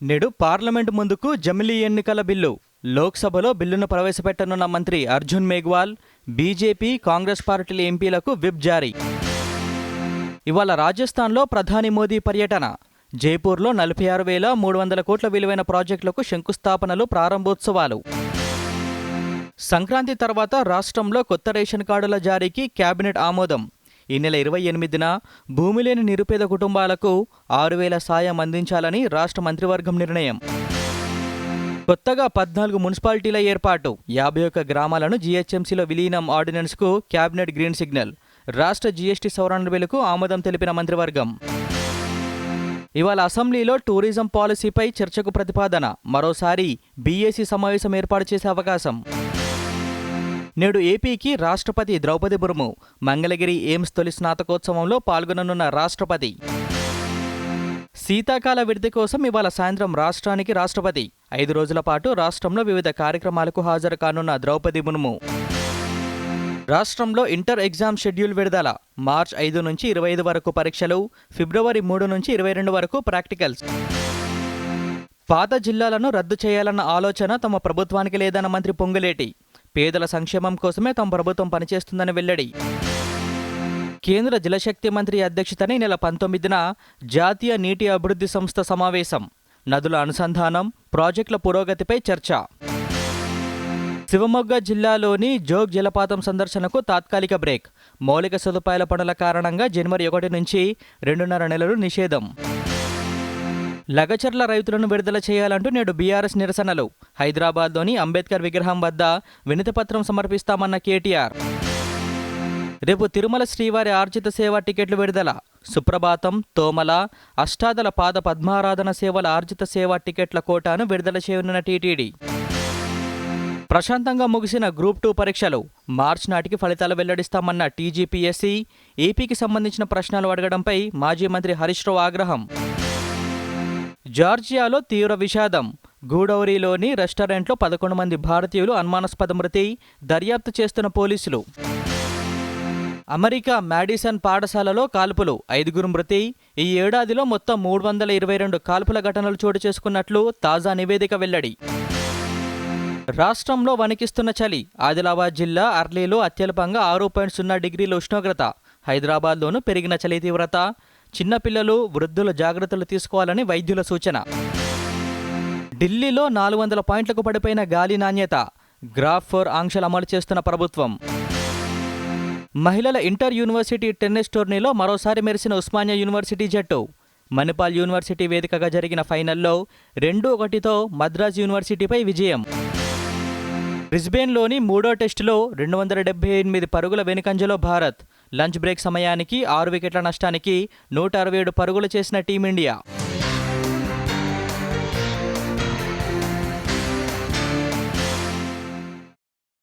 నేడు పార్లమెంటు ముందుకు జమిలీ ఎన్నికల బిల్లు. లోక్సభలో బిల్లును ప్రవేశపెట్టనున్న మంత్రి అర్జున్ మేఘ్వాల్, బీజేపీ, కాంగ్రెస్ పార్టీల ఎంపీలకు విప్ జారీ. ఇవాళ రాజస్థాన్లో ప్రధాని మోదీ పర్యటన. జైపూర్లో 46,300 కోట్ల విలువైన ప్రాజెక్టులకు శంకుస్థాపనలు, ప్రారంభోత్సవాలు. సంక్రాంతి తర్వాత రాష్ట్రంలో కొత్త రేషన్ కార్డుల జారీకి కేబినెట్ ఆమోదం. ఈ నెల 28న భూమి లేని నిరుపేద కుటుంబాలకు 6,000 సాయం అందించాలని రాష్ట్ర మంత్రివర్గం నిర్ణయం. కొత్తగా 14 మున్సిపాలిటీల ఏర్పాటు, 51 గ్రామాలను జీహెచ్ఎంసీలో విలీనం ఆర్డినెన్స్కు కేబినెట్ గ్రీన్ సిగ్నల్. రాష్ట్ర జీఎస్టీ సవరణ బిల్లుకు ఆమోదం తెలిపిన మంత్రివర్గం. ఇవాళ అసెంబ్లీలో టూరిజం పాలసీపై చర్చకు ప్రతిపాదన. మరోసారి బీఏసీ సమావేశం ఏర్పాటు చేసే అవకాశం. నేడు ఏపీకి రాష్ట్రపతి ద్రౌపది ముర్ము. మంగళగిరి ఎయిమ్స్ తొలి స్నాతకోత్సవంలో పాల్గొననున్న రాష్ట్రపతి. శీతాకాల విడిది కోసం ఇవాళ సాయంత్రం రాష్ట్రానికి రాష్ట్రపతి. 5 రోజుల పాటు రాష్ట్రంలో వివిధ కార్యక్రమాలకు హాజరు కానున్న ద్రౌపది ముర్ము. రాష్ట్రంలో ఇంటర్ ఎగ్జామ్ షెడ్యూల్ విడుదల. మార్చి 5 నుంచి 25 వరకు పరీక్షలు, ఫిబ్రవరి 3 నుంచి 22 వరకు ప్రాక్టికల్స్. పాత జిల్లాలను రద్దు చేయాలన్న ఆలోచన తమ ప్రభుత్వానికి లేదన్న మంత్రి పొంగులేటి. పేదల సంక్షేమం కోసమే తమ ప్రభుత్వం పనిచేస్తుందని వెల్లడి. కేంద్ర జలశక్తి మంత్రి అధ్యక్షతన ఈ నెల 19న జాతీయ నీటి అభివృద్ధి సంస్థ సమావేశం. నదుల అనుసంధానం, ప్రాజెక్టుల పురోగతిపై చర్చ. శివమొగ్గ జిల్లాలోని జోగ్ జలపాతం సందర్శనకు తాత్కాలిక బ్రేక్. మౌలిక సదుపాయాల పనుల కారణంగా జనవరి 1 నుంచి 2.5 నెలలు నిషేధం. లగచర్ల రైతులను విడుదల చేయాలంటూ నేడు బీఆర్ఎస్ నిరసనలు. హైదరాబాద్లోని అంబేద్కర్ విగ్రహం వద్ద వినతిపత్రం సమర్పిస్తామన్న కేటీఆర్. రేపు తిరుమల శ్రీవారి ఆర్జిత సేవ టికెట్లు విడుదల. సుప్రభాతం, తోమల, అష్టాదల పాద పద్మారాధన సేవల ఆర్జిత సేవ టికెట్ల కోటాను విడుదల చేయనున్న టీటీడీ. ప్రశాంతంగా ముగిసిన గ్రూప్ 2 పరీక్షలు. మార్చి నాటికి ఫలితాలు వెల్లడిస్తామన్న టీజీపీఎస్సీ. ఏపీకి సంబంధించిన ప్రశ్నలు అడగడంపై మాజీ మంత్రి హరీష్ రావు ఆగ్రహం. జార్జియాలో తీవ్ర విషాదం. గూడౌరీలోని రెస్టారెంట్లో 11 మంది భారతీయులు అనుమానాస్పద మృతి. దర్యాప్తు చేస్తున్న పోలీసులు. అమెరికా మాడిసన్ పాఠశాలలో కాల్పులు, 5 మృతి. ఈ ఏడాదిలో మొత్తం 322 కాల్పుల ఘటనలు చోటు చేసుకున్నట్లు తాజా నివేదిక వెల్లడి. రాష్ట్రంలో వణికిస్తున్న చలి. ఆదిలాబాద్ జిల్లా అర్లీలో అత్యల్పంగా 6.0 డిగ్రీల ఉష్ణోగ్రత. హైదరాబాద్లోనూ పెరిగిన చలి తీవ్రత. చిన్నపిల్లలు, వృద్ధుల జాగ్రత్తలు తీసుకోవాలని వైద్యుల సూచన. ఢిల్లీలో 400 పాయింట్లకు పడిపోయిన గాలి నాణ్యత. గ్రాఫ్ 4 ఆంక్షలు అమలు చేస్తున్న ప్రభుత్వం. మహిళల ఇంటర్ యూనివర్సిటీ టెన్నిస్ టోర్నీలో మరోసారి మెరిసిన ఉస్మానియా యూనివర్సిటీ జట్టు. మణిపాల్ యూనివర్సిటీ వేదికగా జరిగిన ఫైనల్లో 2-1తో మద్రాస్ యూనివర్సిటీపై విజయం. బ్రిస్బేన్లోని 3వ టెస్టులో 278 పరుగుల వెనుకంజలో భారత్. లంచ్ బ్రేక్ సమయానికి 6 వికెట్ల నష్టానికి 167 పరుగులు చేసిన టీమిండియా.